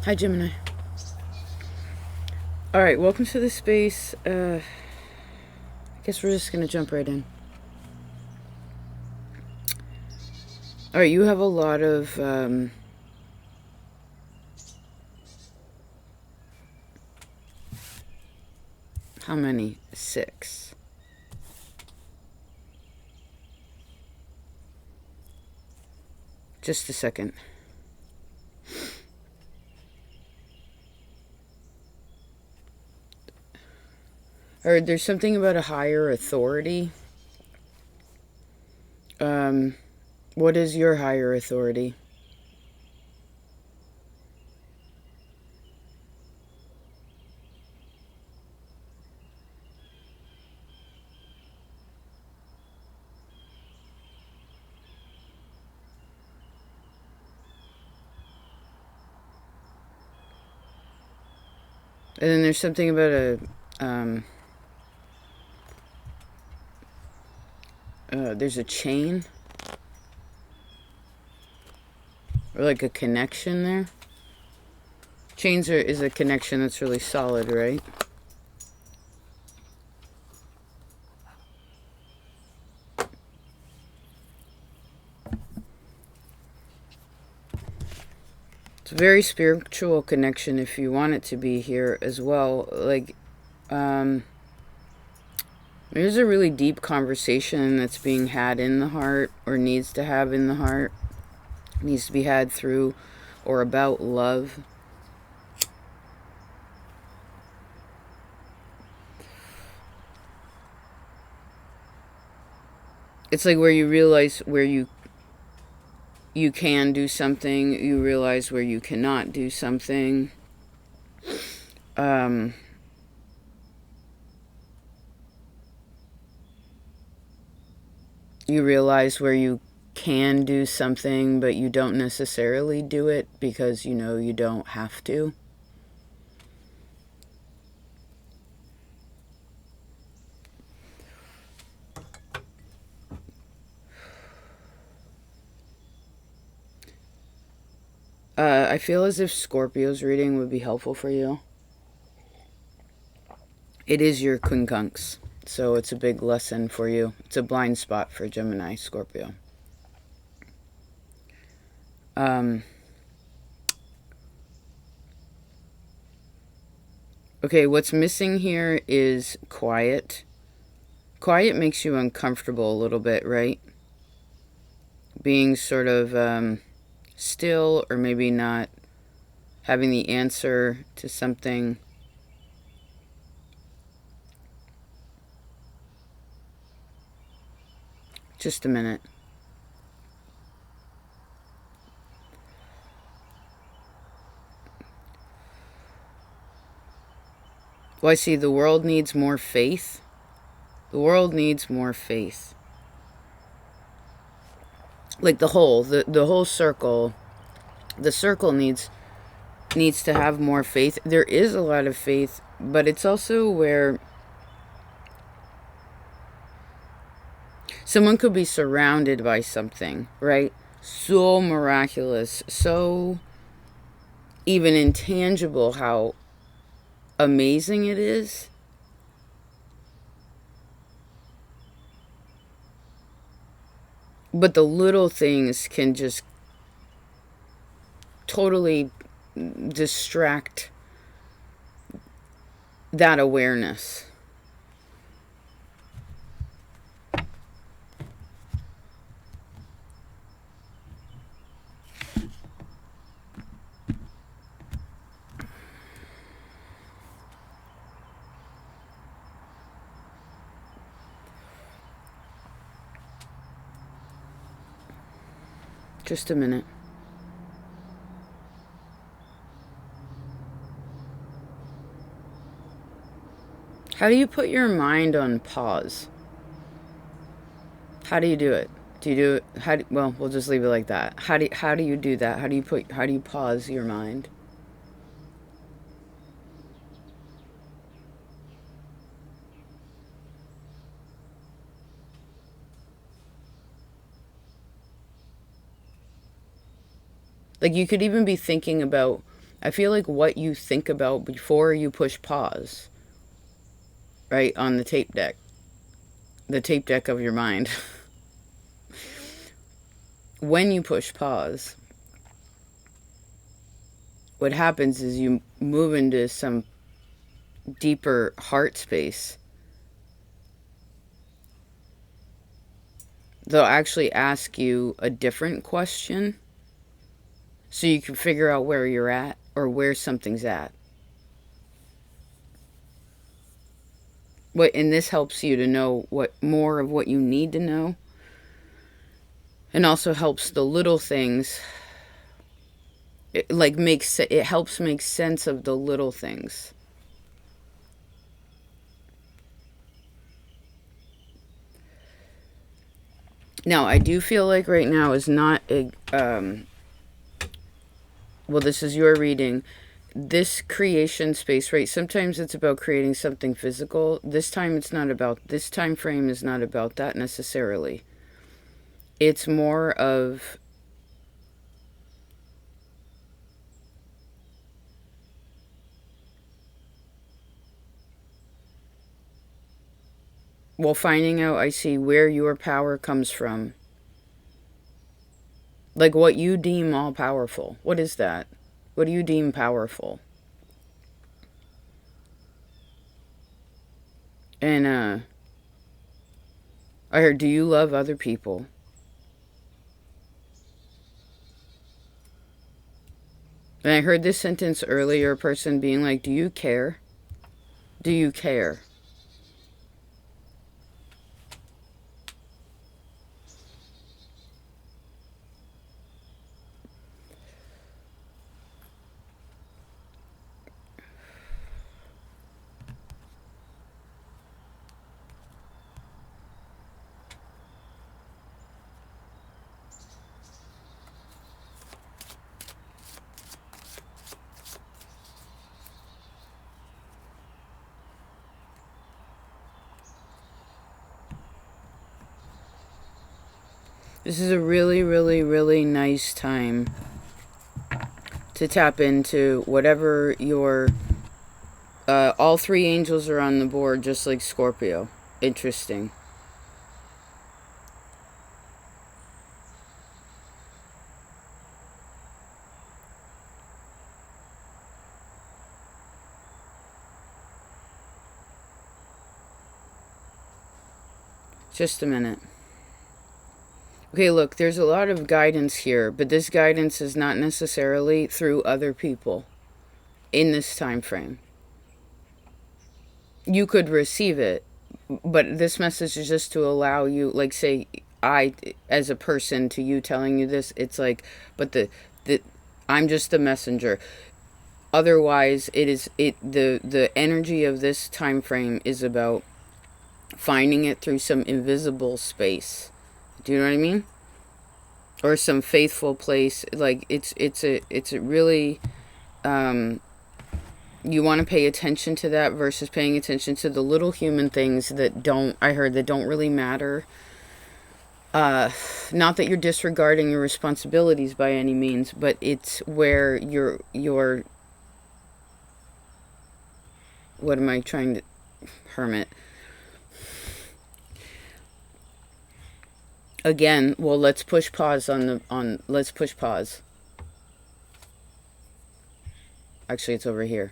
Hi, Gemini. Alright, welcome to the space. I guess we're just gonna jump right in. Alright, you have a lot of how many? 6. Just a second. Alright, there's something about a higher authority. What is your higher authority? And then there's something about there's a chain. Or like a connection there. Chains is a connection that's really solid, right? It's a very spiritual connection if you want it to be here as well. Like, there's a really deep conversation that's being had in the heart, or needs to have in the heart. It needs to be had through or about love. It's like where you realize where you can do something, you realize where you cannot do something. You realize where you can do something, but you don't necessarily do it because you know you don't have to. I feel as if Scorpio's reading would be helpful for you. It is your quincunx, so it's a big lesson for you. It's a blind spot for Gemini, Scorpio. Okay, what's missing here is quiet. Quiet makes you uncomfortable a little bit, right? Being sort of still, or maybe not having the answer to something. Just a minute. Well, I see the world needs more faith. The world needs more faith. Like the whole circle. The circle needs to have more faith. There is a lot of faith, but it's also where someone could be surrounded by something, right? So miraculous, so even intangible how amazing it is. But the little things can just totally distract that awareness. Just a minute. How do you put your mind on pause? How do you do it? Do you do it? Well, we'll just leave it like that. How do you do that? How do you pause your mind? Like you could even be thinking about I feel like what you think about before you push pause, right, on the tape deck of your mind. When you push pause, what happens is you move into some deeper heart space. They'll actually ask you a different question so you can figure out where you're at or where something's at. And this helps you to know what more of what you need to know, and also helps the little things. It helps make sense of the little things. Now, I do feel like right now is not a well, this is your reading. This creation space, right? Sometimes it's about creating something physical. This time this time frame is not about that necessarily. It's more of finding out, I see, where your power comes from. Like what you deem all powerful. What is that? What do you deem powerful? And I heard, do you love other people? And I heard this sentence earlier, a person being like, do you care? Do you care? This is a really, really, really nice time to tap into whatever your... all three angels are on the board, just like Scorpio. Interesting. Just a minute. Okay, look, there's a lot of guidance here, but this guidance is not necessarily through other people in this time frame. You could receive it, but this message is just to allow you, like, say, I, as a person, to you telling you this, it's like, but the I'm just the messenger. Otherwise, the energy of this time frame is about finding it through some invisible space. Do you know what I mean? Or some faithful place. Like it's a really you want to pay attention to that versus paying attention to the little human things that don't really matter. Not that you're disregarding your responsibilities by any means, but it's where your what am I trying to hermit? Again, well, let's push pause let's push pause. Actually, it's over here.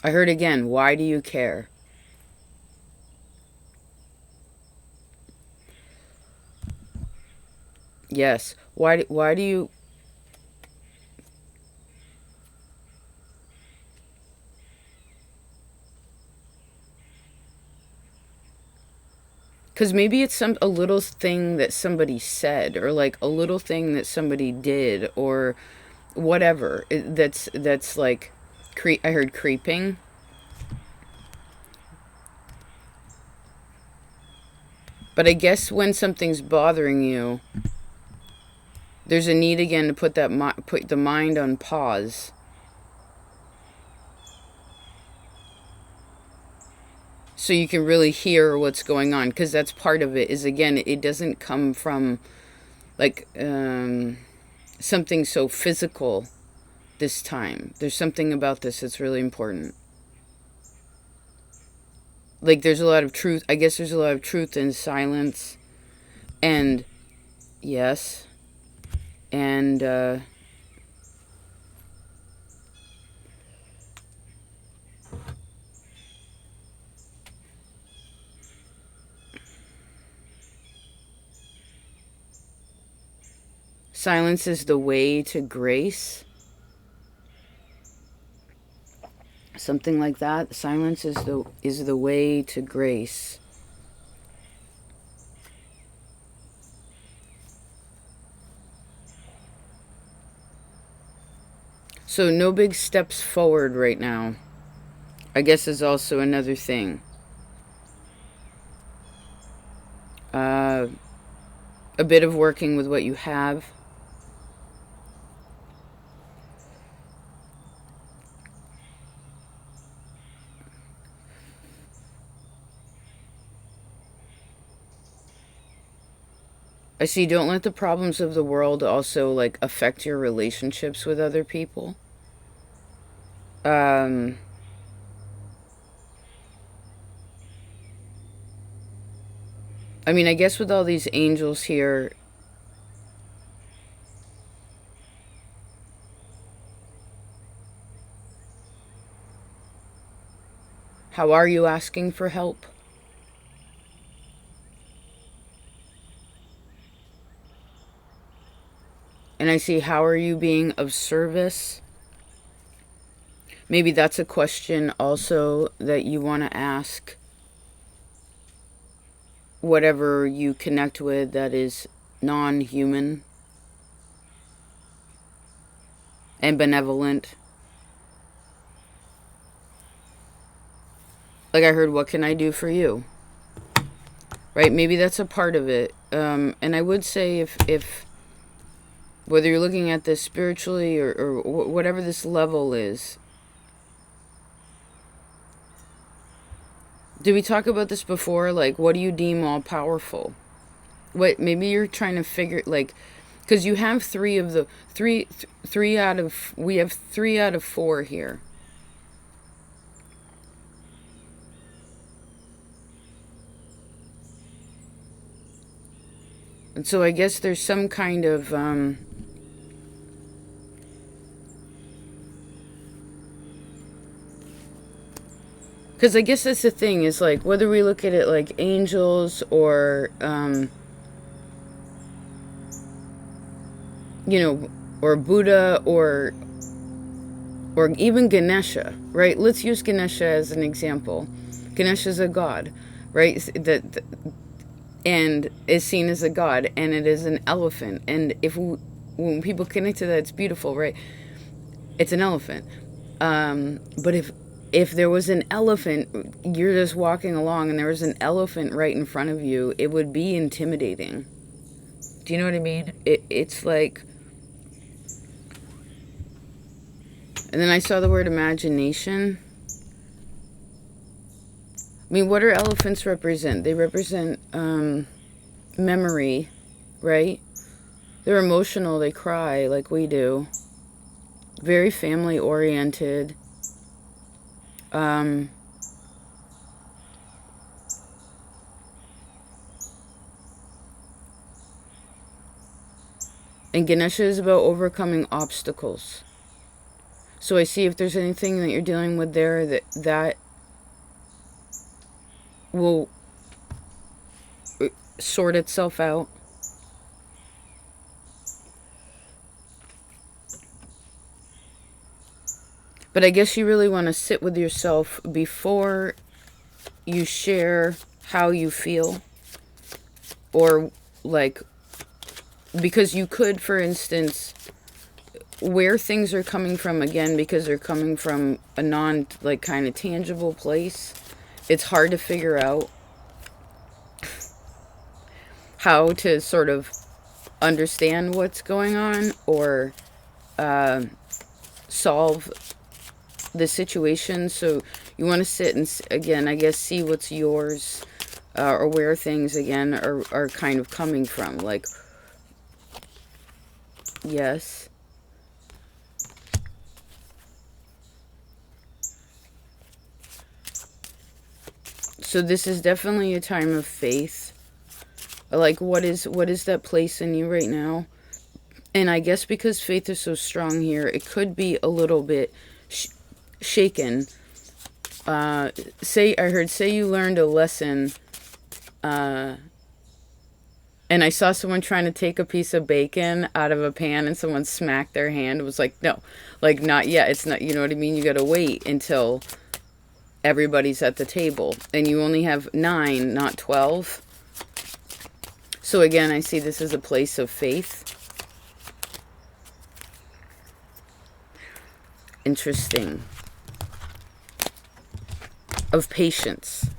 I heard again, why do you care? Yes. Why do you... Because maybe it's a little thing that somebody said, or like a little thing that somebody did, or whatever. That's like, I heard creeping. But I guess when something's bothering you, there's a need again to put the mind on pause. So you can really hear what's going on, because that's part of it. Is again, it doesn't come from like something so physical this time. There's something about this that's really important. Like, there's a lot of truth. I guess there's a lot of truth in silence. And, yes. And, silence is the way to grace. Something like that. Silence is the way to grace. So no big steps forward right now, I guess, is also another thing. A bit of working with what you have. I see, don't let the problems of the world also, like, affect your relationships with other people. I mean, I guess with all these angels here, how are you asking for help? And I see, how are you being of service? Maybe that's a question also that you want to ask whatever you connect with that is non-human and benevolent. Like I heard, what can I do for you? Right? Maybe that's a part of it. And I would say if whether you're looking at this spiritually or whatever this level is. Did we talk about this before? Like, what do you deem all powerful? What, maybe you're trying to figure, like, because you have three out of, we have 3 out of 4 here. And so I guess there's some kind of, because I guess that's the thing, is like, whether we look at it like angels or, you know, or Buddha or even Ganesha, right? Let's use Ganesha as an example. Ganesha is a god, right? And is seen as a god, and it is an elephant. And when people connect to that, it's beautiful, right? It's an elephant. But if there was an elephant, you're just walking along and there was an elephant right in front of you, it would be intimidating. Do you know what I mean? It's like... And then I saw the word imagination. I mean, what do elephants represent? They represent memory, right? They're emotional, they cry like we do. Very family-oriented. And Ganesha is about overcoming obstacles. So I see if there's anything that you're dealing with there that will sort itself out. But I guess you really want to sit with yourself before you share how you feel. Or, like, because you could, for instance, where things are coming from, again, because they're coming from a like, kind of tangible place, it's hard to figure out how to sort of understand what's going on or solve the situation. So you want to sit and, again, I guess, see what's yours, or where things, again, are kind of coming from. Like, Yes. So this is definitely a time of faith. Like, what is that place in you right now? And I guess because faith is so strong here, it could be a little bit shaken. Say you learned a lesson, and I saw someone trying to take a piece of bacon out of a pan, and someone smacked their hand. It was like, no, like, not yet. It's not, you know what I mean? You got to wait until everybody's at the table, and you only have 9, not 12. So again, I see this as a place of faith. Interesting. Of patience.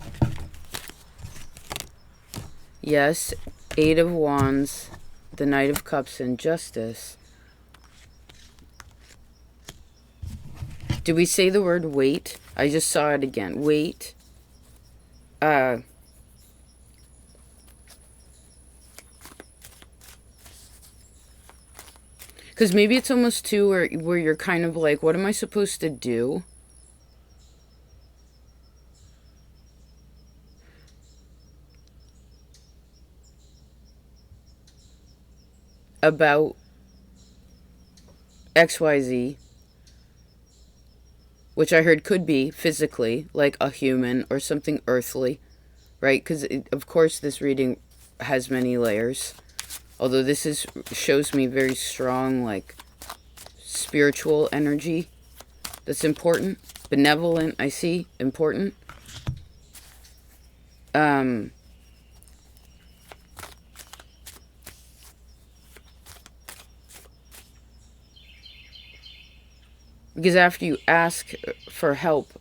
Yes, 8 of Wands, the Knight of Cups, and Justice. Did we say the word wait? I just saw it again. Wait. Because maybe it's almost too where you're kind of like, what am I supposed to do? About XYZ, which I heard could be physically, like a human or something earthly, right? Because, of course, this reading has many layers. Although this shows me very strong, like, spiritual energy that's important. Benevolent, I see, important. Because after you ask for help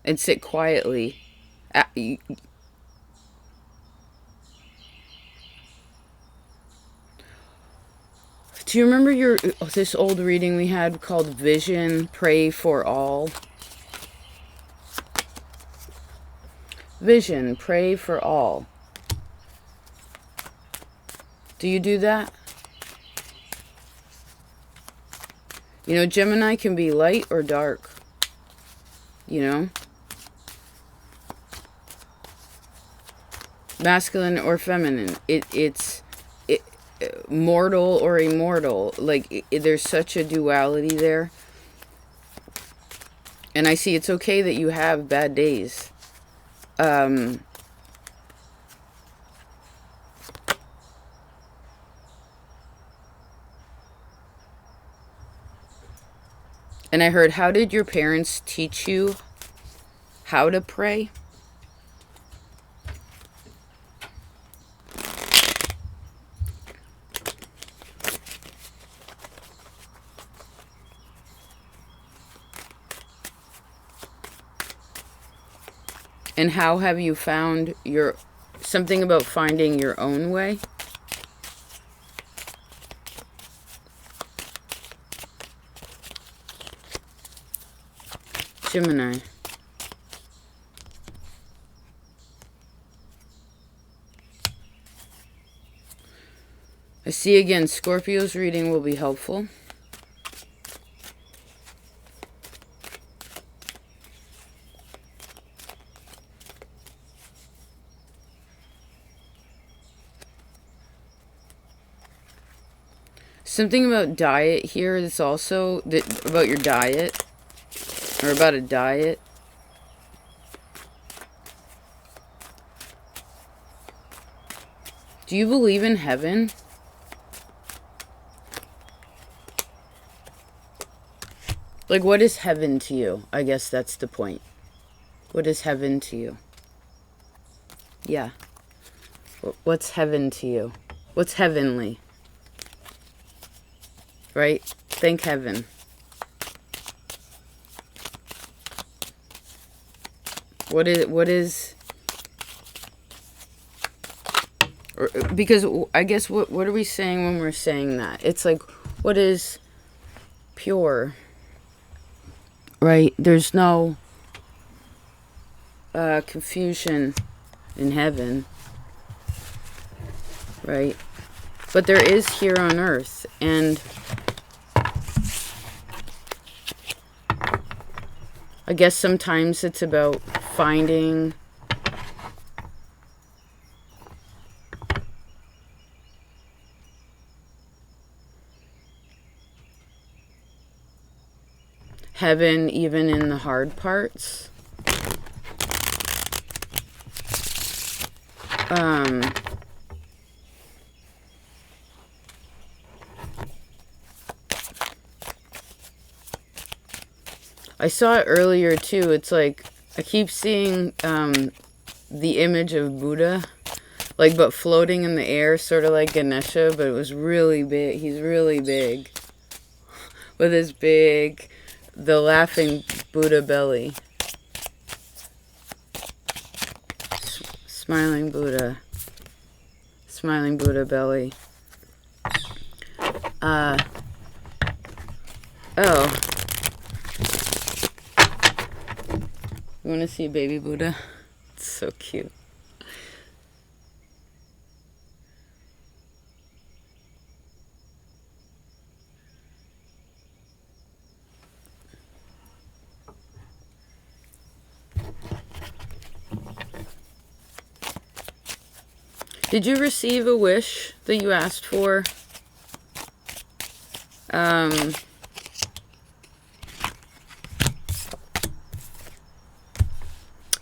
and sit quietly, do you remember this old reading we had called Vision, Pray for All? Vision, pray for all. Do you do that? You know, Gemini can be light or dark. You know? Masculine or feminine. It's mortal or immortal. Like, there's such a duality there. And I see it's okay that you have bad days. And I heard, how did your parents teach you how to pray? And how have you found something about finding your own way? Gemini. I see again, Scorpio's reading will be helpful. Something about diet here that's also about your diet, or about a diet. Do you believe in heaven? Like, what is heaven to you? I guess that's the point. What is heaven to you? Yeah. What's heaven to you? What's heavenly? Right? Thank heaven. What is because I guess what are we saying when we're saying that? It's like, what is pure? Right? There's no confusion in heaven. Right? but there is here on Earth. And I guess sometimes it's about finding heaven even in the hard parts. I saw it earlier too. It's like I keep seeing the image of Buddha, like, but floating in the air, sort of like Ganesha, but it was really big. He's really big with his the laughing Buddha belly. Smiling Buddha belly. Oh. You want to see a baby Buddha? It's so cute. Did you receive a wish that you asked for?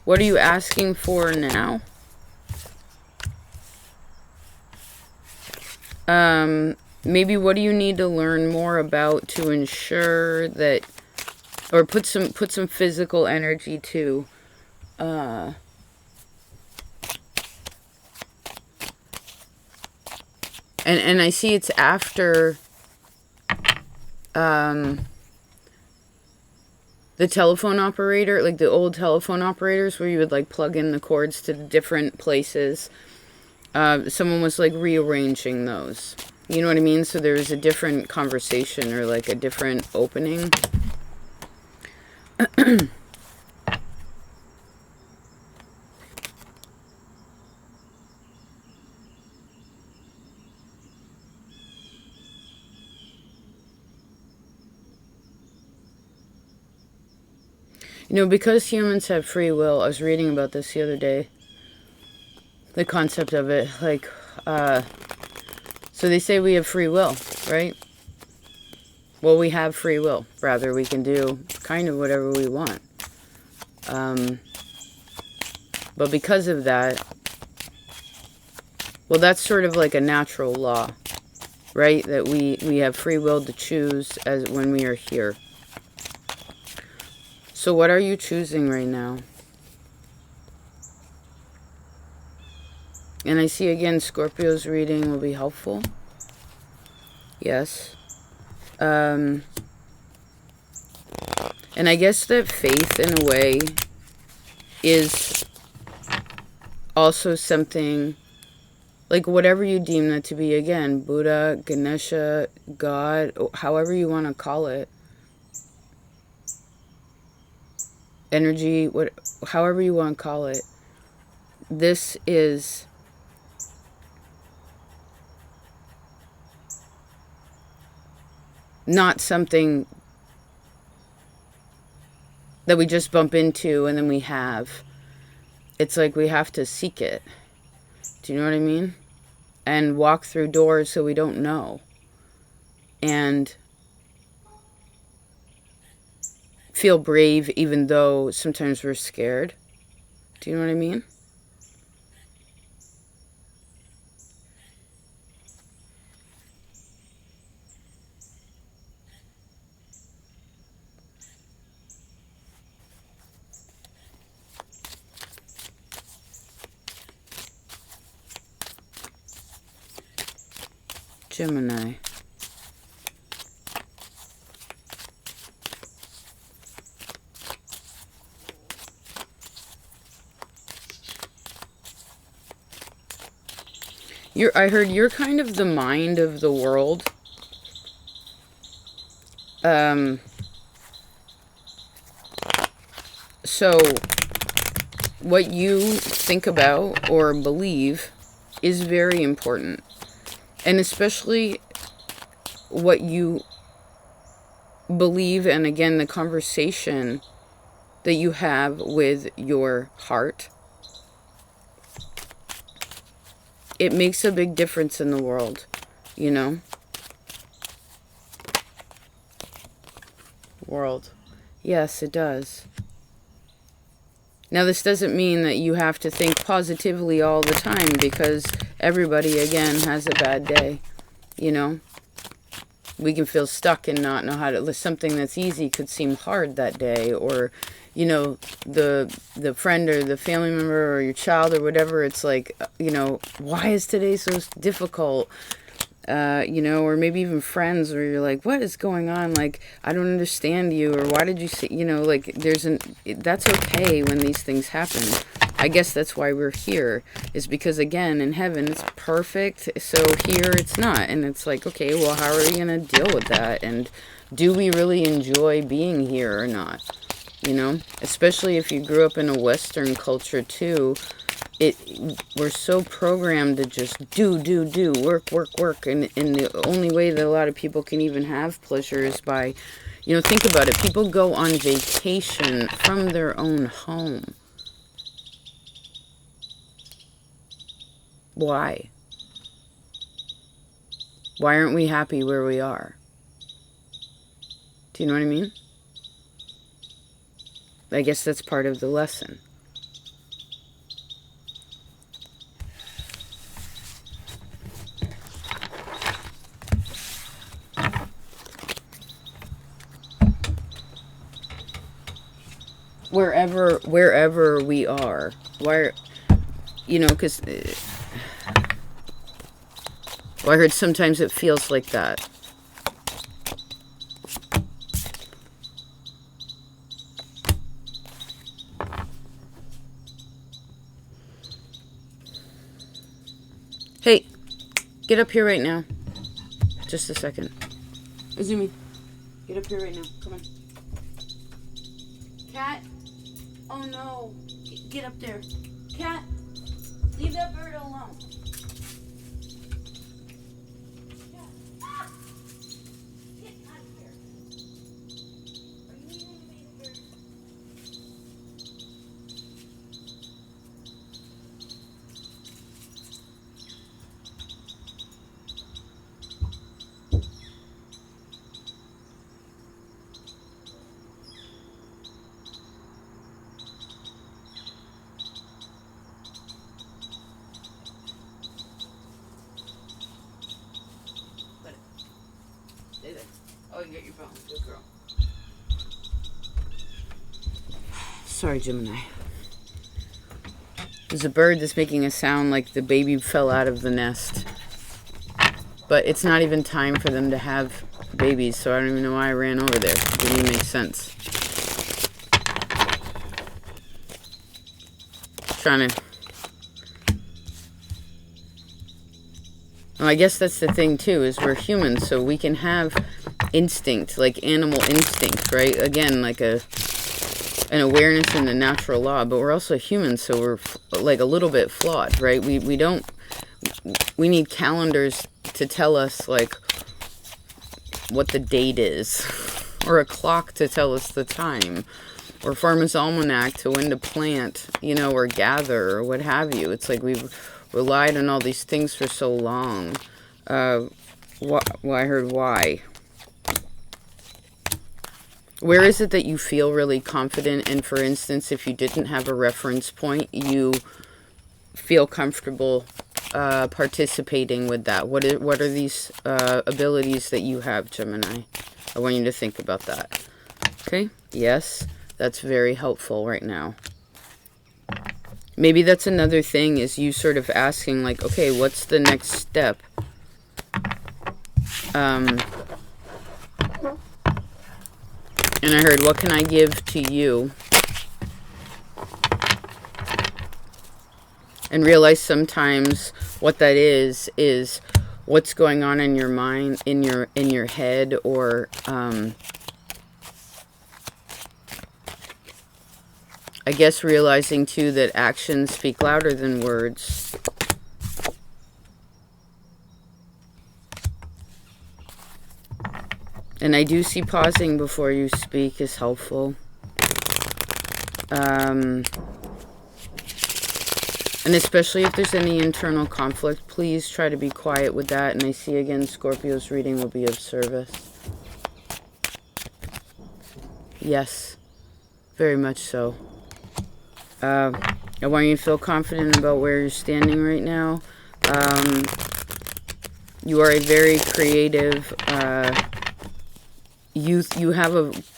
What are you asking for now? Maybe what do you need to learn more about to ensure that, or put some physical energy to, and I see it's after the telephone operator, like the old telephone operators where you would like plug in the cords to the different places. Someone was like rearranging those. You know what I mean? So there's a different conversation or like a different opening. You know, because humans have free will, I was reading about this the other day. The concept of it, like, so they say we have free will, right? Well, we have free will. Rather, we can do kind of whatever we want. But because of that, well, that's sort of like a natural law, right? That we have free will to choose as when we are here. So what are you choosing right now? And I see again, Scorpio's reading will be helpful. Yes. And I guess that faith, in a way, is also something, like whatever you deem that to be, again, Buddha, Ganesha, God, however you want to call it. Energy, however you want to call it. This is not something that we just bump into and then we have. It's like we have to seek it. Do you know what I mean? And walk through doors so we don't know. And feel brave even though sometimes we're scared. Do you know what I mean? Gemini. I heard you're kind of the mind of the world. So what you think about or believe is very important. And especially what you believe, and again, the conversation that you have with your heart, it makes a big difference in the world, you know? World. Yes, it does. Now, this doesn't mean that you have to think positively all the time, because everybody, again, has a bad day, you know? We can feel stuck and not know how to... Something that's easy could seem hard that day, or, you know, the friend or the family member or your child or whatever, it's like, you know, why is today so difficult? You know, or maybe even friends where you're like, what is going on? Like, I don't understand you, or why did you say, you know, like, that's okay when these things happen. I guess that's why we're here, is because, again, in heaven, it's perfect, so here it's not. And it's like, okay, well, how are we going to deal with that? And do we really enjoy being here or not? You know, especially if you grew up in a Western culture, too. We're so programmed to just do, work. And the only way that a lot of people can even have pleasure is by, you know, think about it. People go on vacation from their own home. Why? Why aren't we happy where we are? Do you know what I mean? I guess that's part of the lesson. Wherever we are, you know, because I heard sometimes it feels like that. Hey, get up here right now. Just a second. Azumi, get up here right now. Come on. Cat. Oh no. Get up there. Cat, leave that bird alone. Cat. Ah! Get out of here. Are you eating the baby bird? Oh, you got your bone. Good girl. Sorry, Gemini. There's a bird that's making a sound like the baby fell out of the nest. But it's not even time for them to have babies, so I don't even know why I ran over there. It didn't even make sense. Trying to... Well, I guess that's the thing, too, is we're humans, so we can have instinct, like animal instinct, right? Again, like an awareness in the natural law, but we're also humans, so we're like a little bit flawed, right? We need calendars to tell us like what the date is, or a clock to tell us the time, or farmer's almanac to when to plant, you know, or gather, or what have you. It's like we've relied on all these things for so long. Well, I heard why. Where is it that you feel really confident? And for instance, if you didn't have a reference point, you feel comfortable participating with that. What are these abilities that you have, Gemini? I want you to think about that. Okay? Yes, that's very helpful right now. Maybe that's another thing, is you sort of asking like, okay, what's the next step? And I heard, what can I give to you? And realize sometimes what that is what's going on in your mind, in your head, or I guess realizing too that actions speak louder than words. And I do see pausing before you speak is helpful. And especially if there's any internal conflict, please try to be quiet with that. And I see again, Scorpio's reading will be of service. Yes, very much so. I want you to feel confident about where you're standing right now. You are a very creative youth. You have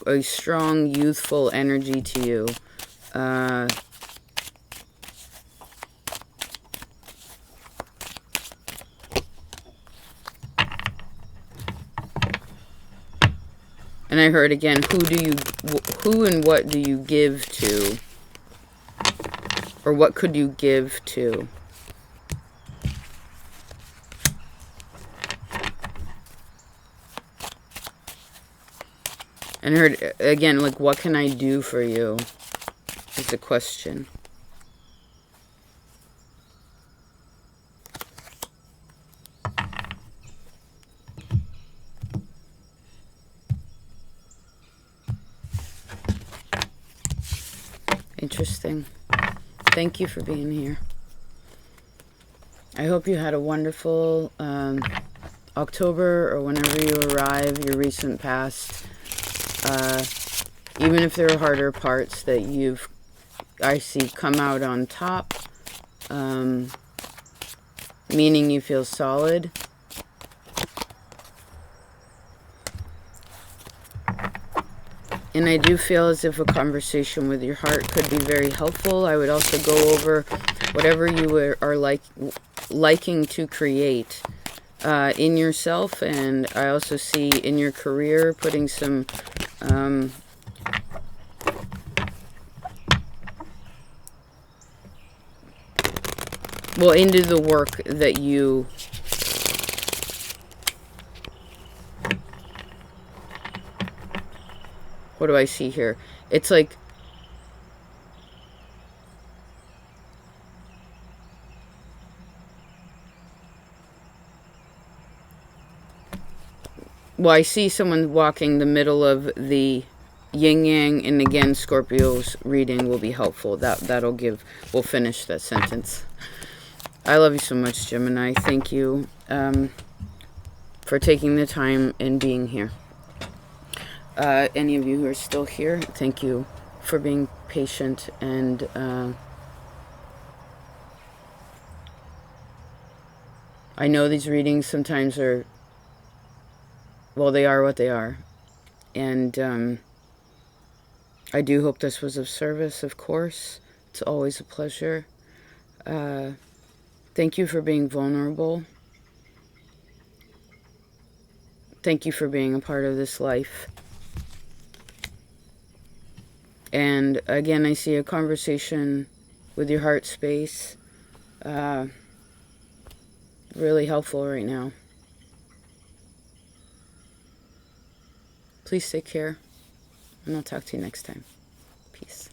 a strong youthful energy to you. And I heard again, who and what do you give to? Or what could you give to? And I heard again, like, what can I do for you? Is the question. Interesting. Thank you for being here. I hope you had a wonderful October, or whenever you arrive, your recent past. Even if there are harder parts that I see come out on top, meaning you feel solid. And I do feel as if a conversation with your heart could be very helpful. I would also go over whatever you are liking to create in yourself. And I also see in your career putting some into the work that you what do I see here? It's like I see someone walking the middle of the yin yang, and again, Scorpio's reading will be helpful. We'll finish that sentence. I love you so much, Gemini. Thank you for taking the time and being here. Any of you who are still here, thank you for being patient. And I know these readings sometimes are, they are what they are. And I do hope this was of service, of course. It's always a pleasure. Thank you for being vulnerable. Thank you for being a part of this life. And again, I see a conversation with your heart space. Really helpful right now. Please take care, and I'll talk to you next time. Peace.